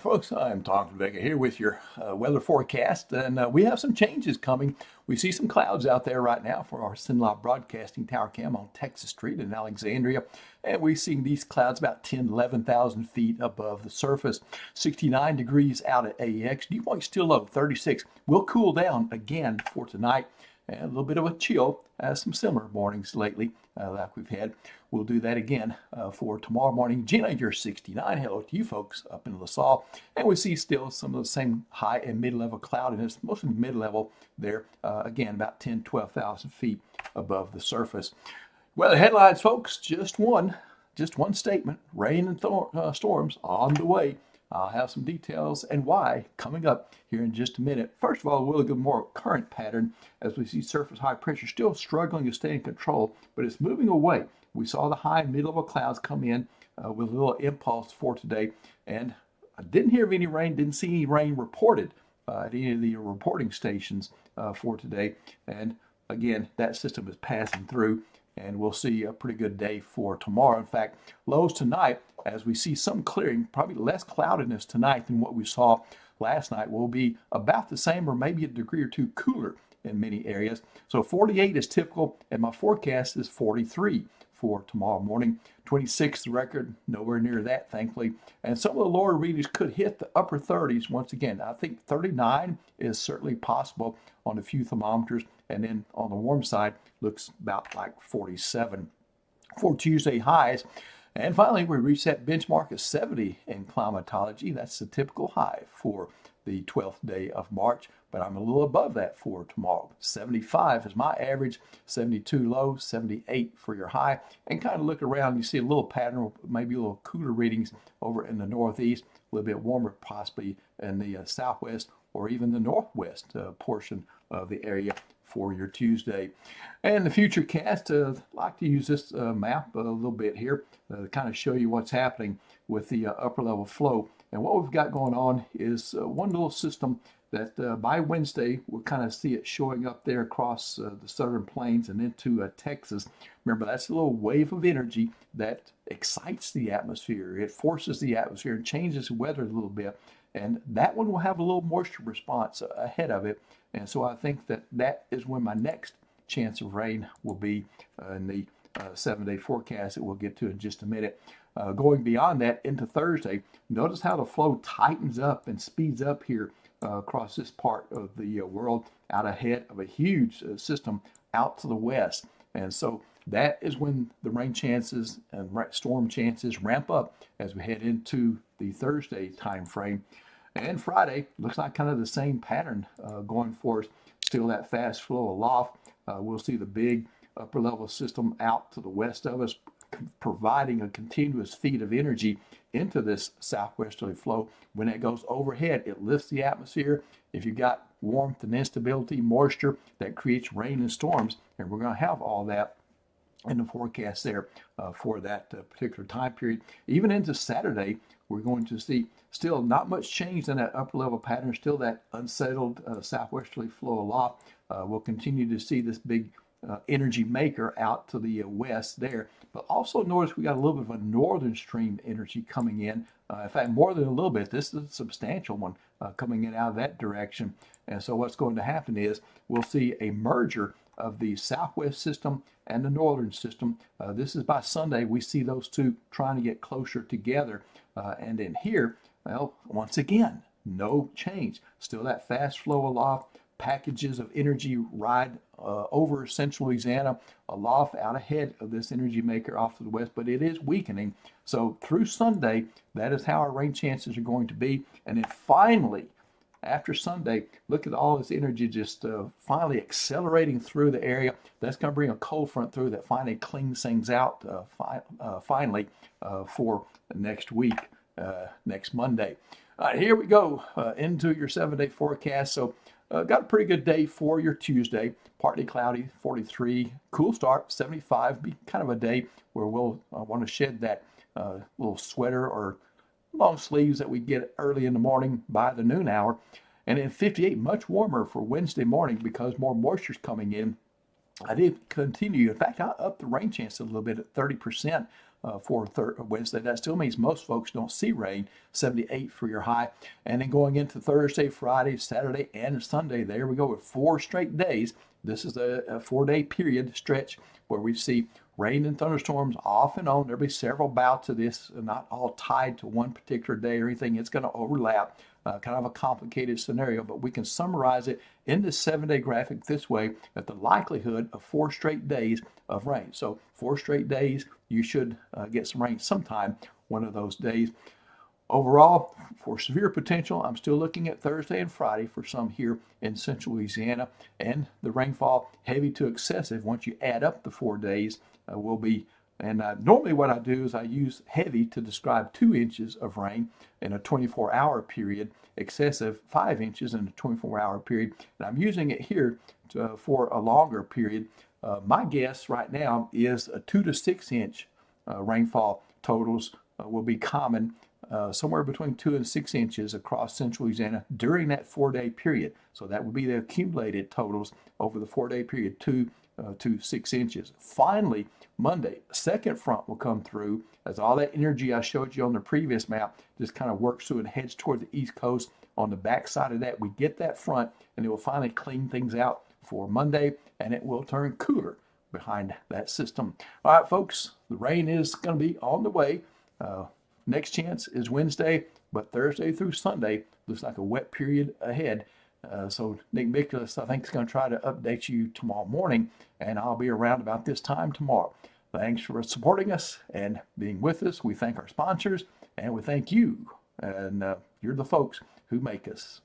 Folks, I'm Tom Vega here with your weather forecast, and we have some changes coming. We see some clouds out there right now for our Sinlaw Broadcasting Tower Cam on Texas Street in Alexandria, and we see these clouds about 10, 11,000 feet above the surface. 69 degrees out at AEX. Dew point still low, 36. Will cool down again for tonight. And a little bit of a chill, some similar mornings lately like we've had. We'll do that again for tomorrow morning. Gina, you're 69. Hello to you folks up in LaSalle. And we see still some of the same high and mid-level cloudiness, mostly mid-level there. Again, about 10, 12,000 feet above the surface. Well, the headlines, folks, just one statement. Rain and storms on the way. I'll have some details and why coming up here in just a minute. First of all, we'll look at a more current pattern as we see surface high pressure still struggling to stay in control, but it's moving away. We saw the high and mid-level clouds come in with a little impulse for today, and I didn't hear of any rain, didn't see any rain reported at any of the reporting stations for today. And again, that system is passing through, and we'll see a pretty good day for tomorrow. In fact, lows tonight, as we see some clearing, probably less cloudiness tonight than what we saw last night, will be about the same or maybe a degree or two cooler in many areas. So 48 is typical, and my forecast is 43 for tomorrow morning. 26 the record, nowhere near that, thankfully. And some of the lower readings could hit the upper 30s once again. I think 39 is certainly possible on a few thermometers, and then on the warm side, looks about like 47 for Tuesday highs. And finally, we reached that benchmark of 70 in climatology. That's the typical high for the 12th day of March, but I'm a little above that for tomorrow. 75 is my average, 72 low, 78 for your high. And kind of look around, you see a little pattern, maybe a little cooler readings over in the northeast, a little bit warmer possibly in the southwest or even the northwest portion of the area for your Tuesday. And the futurecast, like to use this map a little bit here to kind of show you what's happening with the upper level flow. And what we've got going on is one little system that by Wednesday, we'll kind of see it showing up there across the southern plains and into Texas. Remember, that's a little wave of energy that excites the atmosphere. It forces the atmosphere and changes the weather a little bit. And that one will have a little moisture response ahead of it. And so I think that is when my next chance of rain will be in the 7-day forecast that we'll get to in just a minute. Going beyond that into Thursday, notice how the flow tightens up and speeds up here across this part of the world out ahead of a huge system out to the west. And so that is when the rain chances and storm chances ramp up as we head into the Thursday time frame. And Friday looks like kind of the same pattern going for us. Still that fast flow aloft. We'll see the big upper level system out to the west of us, providing a continuous feed of energy into this southwesterly flow. When it goes overhead, it lifts the atmosphere. If you've got warmth and instability, moisture, that creates rain and storms, and we're going to have all that in the forecast there for that particular time period. Even into Saturday, we're going to see still not much change in that upper level pattern, still that unsettled southwesterly flow aloft. We'll continue to see this big energy maker out to the west there. But also notice we got a little bit of a northern stream energy coming in. In fact, more than a little bit. This is a substantial one coming in out of that direction. And so what's going to happen is we'll see a merger of the southwest system and the northern system. This is by Sunday. We see those two trying to get closer together. And in here, well, once again, no change. Still that fast flow aloft. Packages of energy ride over central Louisiana, aloft out ahead of this energy maker off to the west, but it is weakening. So through Sunday, that is how our rain chances are going to be. And then finally, after Sunday, look at all this energy just finally accelerating through the area. That's going to bring a cold front through that finally cleans things out finally for next week, next Monday. All right, here we go into your 7-day forecast. So got a pretty good day for your Tuesday. Partly cloudy, 43. Cool start, 75. Be kind of a day where we'll want to shed that little sweater or long sleeves that we get early in the morning by the noon hour. And then 58, much warmer for Wednesday morning because more moisture's coming in. I did continue. In fact, I upped the rain chance a little bit at 30% for Wednesday. That still means most folks don't see rain. 78 for your high. And then going into Thursday, Friday, Saturday, and Sunday, there we go with 4 straight days. This is a 4-day period stretch where we see rain and thunderstorms off and on. There'll be several bouts of this, not all tied to one particular day or anything. It's going to overlap. Kind of a complicated scenario, but we can summarize it in this 7-day graphic this way, that the likelihood of 4 straight days of rain. So 4 straight days, you should get some rain sometime one of those days. Overall, for severe potential, I'm still looking at Thursday and Friday for some here in central Louisiana, and the rainfall heavy to excessive once you add up the 4 days will be. And normally what I do is I use heavy to describe 2 inches of rain in a 24-hour period, excessive 5 inches in a 24-hour period. And I'm using it here for a longer period. My guess right now is a 2 to 6 inch rainfall totals will be common, somewhere between 2 and 6 inches across central Louisiana during that 4-day period. So that would be the accumulated totals over the 4-day period, 2 to 6 inches. Finally, Monday, a second front will come through as all that energy I showed you on the previous map just kind of works through and heads toward the east coast. On the backside of that, we get that front, and it will finally clean things out for Monday, and it will turn cooler behind that system. All right, folks, the rain is going to be on the way. Next chance is Wednesday, but Thursday through Sunday looks like a wet period ahead. So Nick Nicholas, I think, is going to try to update you tomorrow morning, and I'll be around about this time tomorrow. Thanks for supporting us and being with us. We thank our sponsors, and we thank you. And you're the folks who make us.